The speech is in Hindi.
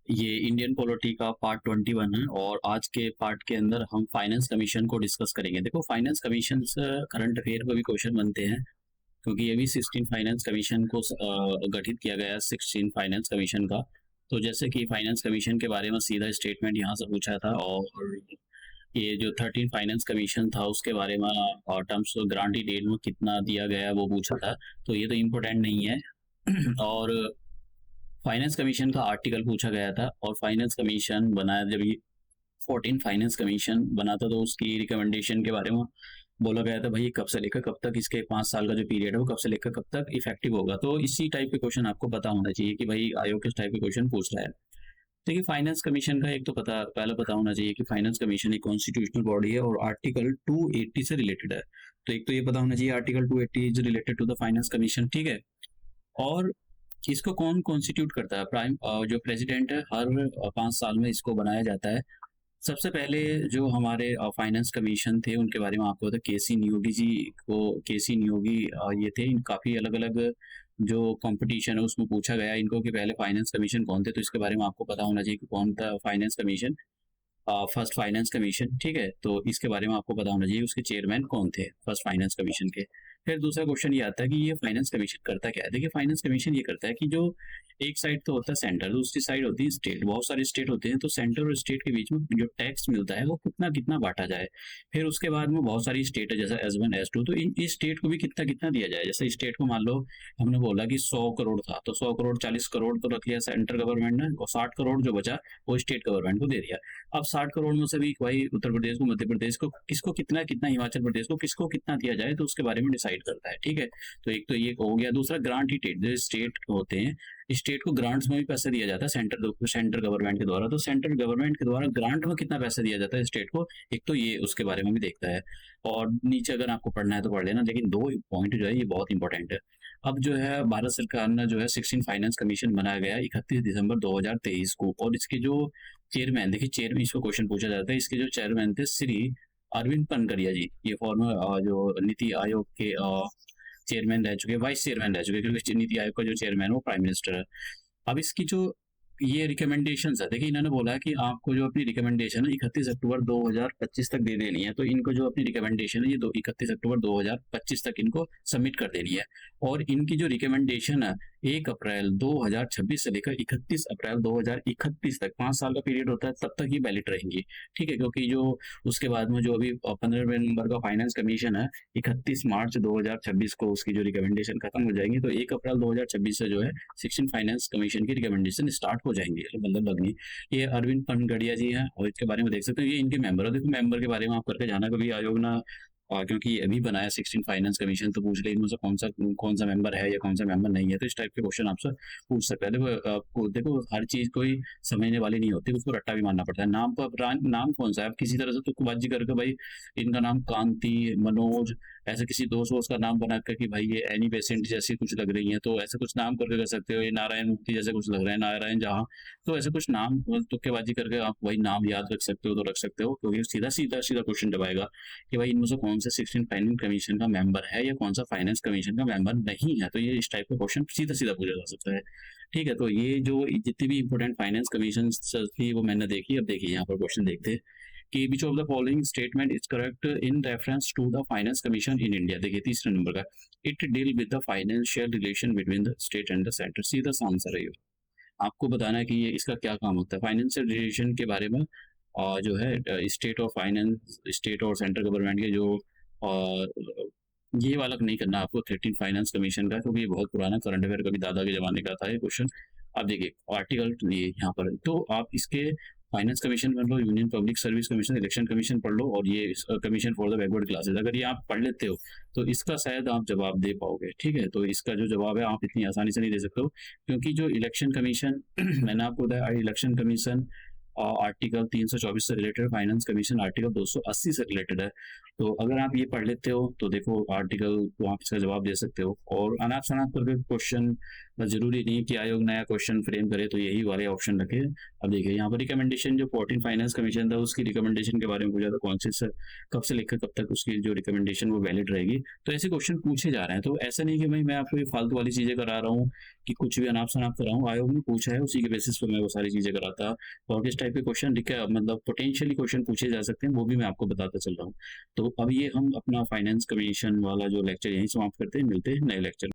ये इंडियन पॉलिटी का पार्ट 21 है और आज के पार्ट के अंदर हम फाइनेंस कमीशन को डिस्कस करेंगे। देखो, फाइनेंस कमीशन से करंट अफेयर में भी क्वेश्चन बनते हैं, क्योंकि ये भी 16 फाइनेंस कमीशन को गठित किया गया है, 16 फाइनेंस कमीशन का। तो जैसे कि फाइनेंस कमीशन के बारे में सीधा स्टेटमेंट यहाँ से पूछा था, और ये जो 13 फाइनेंस कमीशन था उसके बारे में टर्म्स ग्रांटी डेट में कितना दिया गया है वो पूछा था। तो ये तो इम्पोर्टेंट नहीं है। और फाइनेंस कमीशन का आर्टिकल पूछा गया था, और फाइनेंस कमीशन बनाया जब ये 14 फाइनेंस कमीशन बना था, तो उसकी रिकमेंडेशन के बारे में बोला गया था भाई कब से लेकर कब तक, इसके 5 साल का जो पीरियड है वो कब से लेकर कब तक इफेक्टिव होगा। तो इसी टाइप के क्वेश्चन आपको पता होना चाहिए कि भाई आयोग किस टाइप के क्वेश्चन पूछ रहा है। देखिए, फाइनेंस कमीशन का एक तो पहले पता होना चाहिए कि फाइनेंस कमीशन एक कॉन्स्टिट्यूशनल बॉडी है और आर्टिकल 280 से रिलेटेड है। तो एक तो ये पता होना चाहिए article 280 is related to the finance commission, ठीक है। और इसको कौन कॉन्स्टिट्यूट करता है? जो प्रेसिडेंट है, हर 5 साल में इसको बनाया जाता है। सबसे पहले जो हमारे फाइनेंस कमीशन थे उनके बारे में आपको पता, केसी नियोगी जी को, केसी नियोगी ये थे। काफ़ी अलग अलग जो कंपटीशन है उसमें पूछा गया इनको कि पहले फाइनेंस कमीशन कौन थे, तो इसके बारे में आपको पता होना चाहिए कि कौन था finance commission, first finance commission, ठीक है। तो इसके बारे में आपको पता होना चाहिए उसके चेयरमैन कौन थे फर्स्ट फाइनेंस कमीशन के। फिर दूसरा क्वेश्चन ये आता है कि ये फाइनेंस कमीशन करता क्या है। देखिए, फाइनेंस कमीशन ये करता है कि जो एक साइड तो होता है सेंटर, दूसरी साइड होती है स्टेट। बहुत सारे स्टेट होते हैं, तो सेंटर और स्टेट के बीच में जो टैक्स मिलता है वो कितना कितना बांटा जाए। फिर उसके बाद में बहुत सारी स्टेट है, जैसे S1 S2, तो इस स्टेट को भी कितना कितना दिया जाए। जैसे स्टेट को मान लो हमने बोला कि 100 करोड़ था, तो 100 करोड़ 40 करोड़ तो रख लिया सेंट्रल गवर्नमेंट ने, और 60 करोड़ जो बचा वो स्टेट गवर्नमेंट को दे दिया। अब 60 करोड़ में से भी भाई उत्तर प्रदेश को, मध्य प्रदेश को, किसको कितना कितना, हिमाचल प्रदेश को किसको कितना दिया जाए, तो उसके बारे में डिसाइड करता है, ठीक है। तो एक तो ये हो गया। दूसरा ग्रांट ही, जो स्टेट होते हैं, स्टेट को ग्रांट्स में भी पैसे दिया जाता है सेंटर गवर्नमेंट के द्वारा। तो सेंट्रल गवर्नमेंट के द्वारा ग्रांट में कितना पैसा दिया जाता है स्टेट को, एक तो ये उसके बारे में भी देखता है। और नीचे अगर आपको पढ़ना है तो पढ़ लेना, लेकिन दो पॉइंट जो है ये बहुत इंपॉर्टेंट है। अब जो है भारत सरकार ने जो है 16 फाइनेंस कमीशन बनाया गया 31 दिसंबर 2023 को, और इसके जो चेयरमैन, देखिए चेयरमैन, इसको क्वेश्चन पूछा जाता है, इसके जो चेयरमैन थे श्री अरविंद पनगड़िया जी। ये फॉर्मर जो नीति आयोग के चेयरमैन रह चुके, वाइस चेयरमैन रह चुके, क्योंकि नीति आयोग का जो चेयरमैन है वो प्राइम मिनिस्टर है। अब इसकी जो ये रिकमेंडेशन है, देखिए इन्होंने बोला कि आपको जो अपनी रिकमेंडेशन है 31 अक्टूबर 2025 तक दे देनी है। तो इनको जो अपनी रिकमेंडेशन है ये 31 अक्टूबर 2025 तक इनको सबमिट कर देनी है। और इनकी जो रिकमेंडेशन है 1 अप्रैल 2026 से लेकर 31 अप्रैल 2031 तक, 5 साल का पीरियड होता है, तब तक ही वैलिड रहेंगी, ठीक है। क्योंकि जो उसके बाद में जो अभी 15 नवंबर का फाइनेंस कमीशन है, 31 मार्च 2026 को उसकी जो रिकमेंडेशन खत्म हो जाएंगी, तो 1 अप्रैल 2026 से जो है 16 फाइनेंस कमीशन की रिकमेंडेशन स्टार्ट हो जाएंगे, मतलब लगनी। ये अरविंद पनगड़िया जी हैं, और इसके बारे में देख सकते हो, ये इनके मेंबर है। देखो, मेंबर के बारे में आप करके जाना कभी आयोग ना, क्योंकि अभी बनाया 16 फाइनेंस कमीशन, तो पूछ ले इनमें से कौन सा मेंबर है या कौन सा मेंबर नहीं है। तो इस टाइप के क्वेश्चन आपसे पूछ सकता है। देखो, आपको देखो हर चीज कोई समझने वाली नहीं होती, उसको रट्टा भी मानना पड़ता है। नाम पर नाम कौन सा है, आप किसी तरह से तुक्केबाजी करके भाई इनका नाम कांति, मनोज, ऐसे किसी दोस्त वोस्त का नाम बना कर कि भाई ये एनी बेसेंट जैसी कुछ लग रही है, तो ऐसे कुछ नाम करके कर सकते हो। ये नारायण मूर्ति जैसे कुछ लग रहा है, नारायण जहाँ, तो ऐसे कुछ नाम तुक्केबाजी करके आप वही नाम याद रख सकते हो, तो रख सकते हो, क्योंकि सीधा सीधा सीधा क्वेश्चन जब आएगा कि भाई इनमें से कौन सा 16 फाइनेंस कमीशन का मेंबर है या कौन सा फाइनेंस कमीशन का मेंबर नहीं है, तो ये इस टाइप का क्वेश्चन सीधा सीधा पूछा जा सकता है, ठीक है। तो ये जो जितनी भी इंपॉर्टेंट फाइनेंस कमीशन थी वो मैंने देखी। अब देखिए यहाँ पर क्वेश्चन देखते हैं कि which of the following statement is correct in reference to the finance commission in India. देखिए तीसरे नंबर का, it deal with the financial relation between the state and the centre. सीधा सा आंसर है ये। आपको बताना है कि ये इसका क्या काम होता है फाइनेंशियल रिलेशन के बारे में, और जो है स्टेट और फाइनेंस, स्टेट और सेंट्रल गवर्नमेंट के जो, और ये वाला नहीं करना आपको 13 फाइनेंस कमीशन का, क्योंकि ये बहुत पुराना करंट अफेयर कभी दादा के जमाने का था ये क्वेश्चन। अब देखिए आर्टिकल ये यहाँ पर, तो आप इसके फाइनेंस कमीशन पढ़ लो, union public service commission, election commission पढ़ लो, और ये commission for the backward classes, अगर ये आप पढ़ लेते हो तो इसका शायद आप जवाब दे पाओगे, ठीक है। तो इसका जो जवाब है आप इतनी आसानी से नहीं दे सकते हो, क्योंकि जो इलेक्शन कमीशन मैंने आपको बताया, इलेक्शन कमीशन आर्टिकल 324 से रिलेटेड, फाइनेंस कमीशन आर्टिकल 280 से रिलेटेड है। तो अगर आप ये पढ़ लेते हो तो देखो आर्टिकल तो आप इसका जवाब दे सकते हो। और अनाप शनाप करके क्वेश्चन जरूरी नहीं कि आयोग नया क्वेश्चन फ्रेम करे तो यही वाले ऑप्शन रखे। अब देखिए यहाँ पर रिकमेंडेशन जो 14 फाइनेंस कमीशन था उसकी रिकमेंडेशन के बारे में पूछा था, कौन से सर कब से लेकर कब तक उसकी जो रिकमेंडेशन वो वैलिड रहेगी। तो ऐसे क्वेश्चन पूछे जा रहे हैं, तो ऐसा नहीं कि भाई मैं आपको ये फालतू वाली चीजें करा रहा हूँ कि कुछ भी अनाप शनाप कर रहा हूँ। आयोग ने पूछा है उसी के बेसिस पर मैं वो सारी चीजें कराता। और किस टाइप के क्वेश्चन मतलब पोटेंशियली क्वेश्चन पूछे जा सकते हैं वो भी मैं आपको बताता चल रहा हूँ। तो अब ये हम अपना फाइनेंस कमीशन वाला जो लेक्चर यहीं समाप्त करते हैं, मिलते हैं नए लेक्चर।